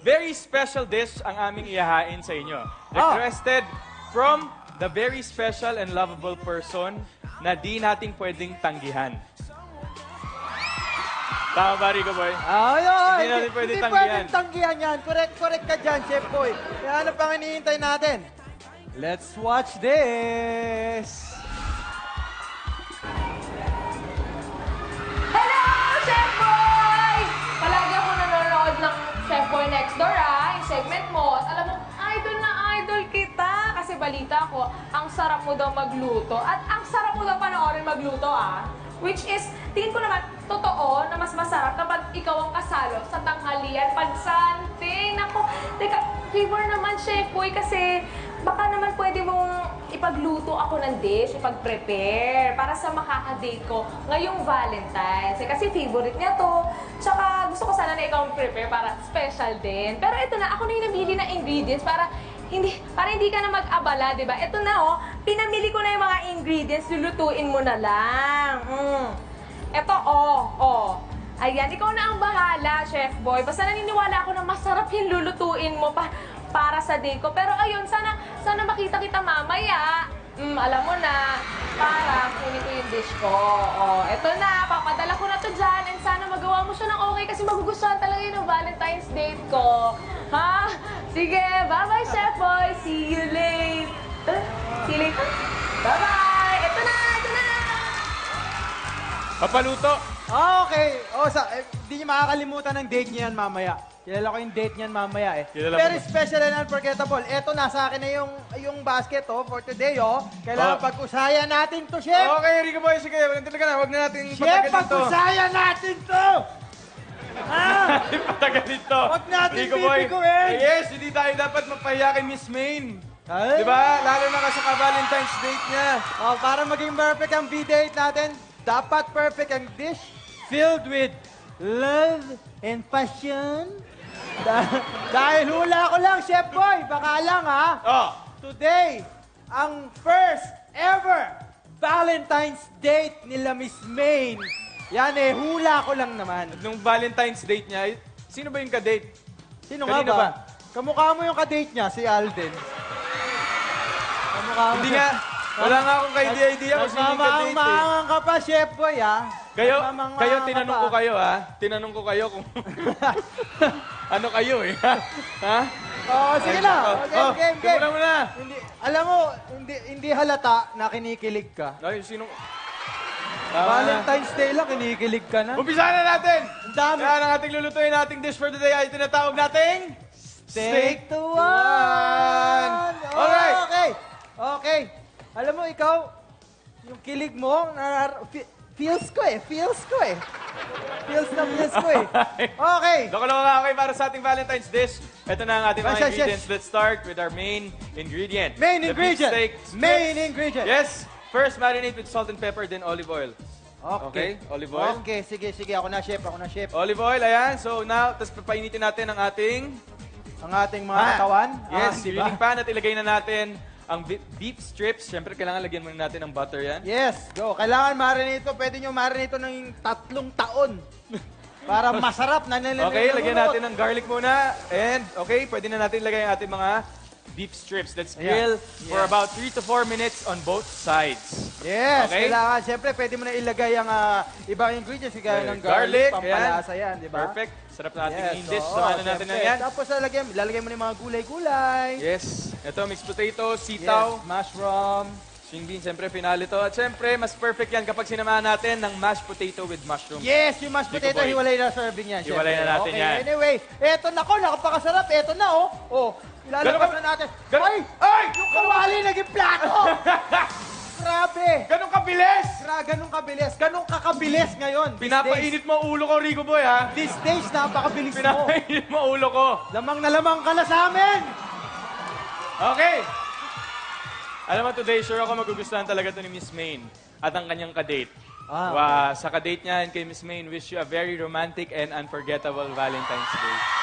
very special dish ang aming ihahain sa inyo. Requested from the very special and lovable person na di nating pwedeng tanggihan. Tama ba, Rico Boy? Hindi natin pwedeng tanggihan. Tanggihan yan. Correct ka dyan, Chef Boy. Kaya ano pang hinihintay natin? Let's watch this! Hello, Chef Boy! Palagi ako nanonood ng Chef Boy Next Door, yung segment mo. At alam mo, idol na idol kita. Kasi balita ko, ang sarap mo daw magluto. At ang sarap mo daw panoorin magluto, Which is, tingin ko naman, totoo na mas masarap kapag ikaw ang kasalo sa tanghalian, pag-something. Naku, teka, favor naman, Chef Boy, kasi baka naman pwede mong ipagluto ako ng dish, ipag-prepare para sa makaka-date ko ngayong Valentine's. Kasi favorite niya to. Tsaka gusto ko sana na ikaw prepare para special din. Pero ito na, ako na yung namili ng ingredients para hindi ka na mag-abala, di ba? Ito na, pinamili ko na yung mga ingredients, lulutuin mo na lang. Ito, ayan, ikaw na ang bahala, Chef Boy. Basta naniniwala ako na masarap yung lulutuin mo para sa date ko. Pero ayun, sana makita kita mamaya. Alam mo na, para kunin ko yung dish ko. Ito na, papadala ko na to dyan. And sana magawa mo siya ng okay kasi magugustuhan talaga yun ng Valentine's date ko. Ha? Sige, bye-bye, Chef Boy. See you later. See you later. Bye-bye. Ito na. Papaluto. Okay. Hindi niyo makakalimutan ng date niya yan mamaya. Kilala ko yung date niyan mamaya Very special and unforgettable. Eto, nasa akin na yung basket for today Kailangan pag-usayan natin to, Chef. Okay, Rico Boy, sige. Talaga na, huwag na natin Chef, patagalin to. pag-usayan natin to! Patagalin to. Huwag natin Rico Boy. bibiguin. Yes, hindi tayo dapat mapahiya kay Miss Maine. Ay. Diba? Lalo na kasi ka-Valentine's date niya. Para maging perfect ang B-date natin, dapat perfect ang dish filled with love and passion. Dahil hula ko lang, Chef Boy, baka lang Today, ang first ever Valentine's date nila Miss Maine. Yan hula ko lang naman. Nung Valentine's date niya, sino ba yung ka-date? Sino nga Kanina ba? ba? Kamukha mo yung ka-date niya, si Alden. Kamukha mo. Hindi nga. Wala nga akong idea kung sino yung ka-date Nagmamaangan ka pa, Chef Boy, Kayo, Nagmamaangan ka tinanong pa. ko kayo, Tinanong ko kayo kung ano kayo, Ha? Sige na. Game. Simula mo na. Alam mo, hindi halata na kinikilig ka. Ay, sino? Valentine's Day lang, kinikilig ka na. Umpisa na natin! Ang dami. Yan ang ating lulutuin nating dish for today ay tinatawag nating Steak to one! Alright! Okay. Alam mo, ikaw, yung kilig mo, feels ko. Feels ko. Okay. Okay, para sa ating Valentine's dish, ito na ang ating mga Yes. ingredients. Let's start with our main ingredient. Main The beef ingredient. steak Main strips. ingredient. Yes. First, marinate with salt and pepper, then olive oil. Okay, olive oil. Okay, sige. Ako na, chef. Olive oil, ayan. So now, tapos papainitin natin ang ating mga katawan. Yes, diba? grilling pan at ilagay na natin ang beef strips. Siyempre, kailangan lagyan muna natin ng butter yan. Yes, go. Kailangan marinate ito. Pwede nyo marinate ito ng 3 taon. Para masarap na Okay, lagyan natin ng garlic muna. And, okay, pwede na natin ilagay ang ating mga beef strips. Let's grill for about 3 to 4 minutes on both sides. Yes, Okay? kailangan. Siyempre, pwede mo na ilagay ang ibang ingredients. Kaya ng garlic, pampalasa yan, di ba? Perfect. Sarap na ating Yes, main dish. oo, Samahan na natin na siyempre. yan. Tapos lalagyan mo na yung mga gulay-gulay. Yes. Ito, mixed potato, sitaw, Yes, mushroom. string beans. Siyempre, finale to. At siyempre, mas perfect yan kapag sinamahan natin ng mashed potato with mushroom. Yes, yung mashed Rico potato, Boy. hiwalay na serving yan. Hiwalay syempre. na natin Okay, yan. Anyway, eto na ko, napakasarap. Eto na, ilalabas Ganun na natin. Ganun- Ay! Ay! Yung kawali naging plato! Grabe! Ganun kabilis! Ganun kabilis. Ganun kakabilis ngayon. These days. Pinapainit mo ulo ko, Rico Boy, ha? These days, napakabilis mo. Pinapainit mo ulo ko. Lamang na lamang ka na sa amin! Okay. Alam mo, today, sure ako magugustuhan talaga to ni Miss Maine at ang kanyang kadate. Okay. Sa kadate niya and kay Miss Maine, wish you a very romantic and unforgettable Valentine's Day.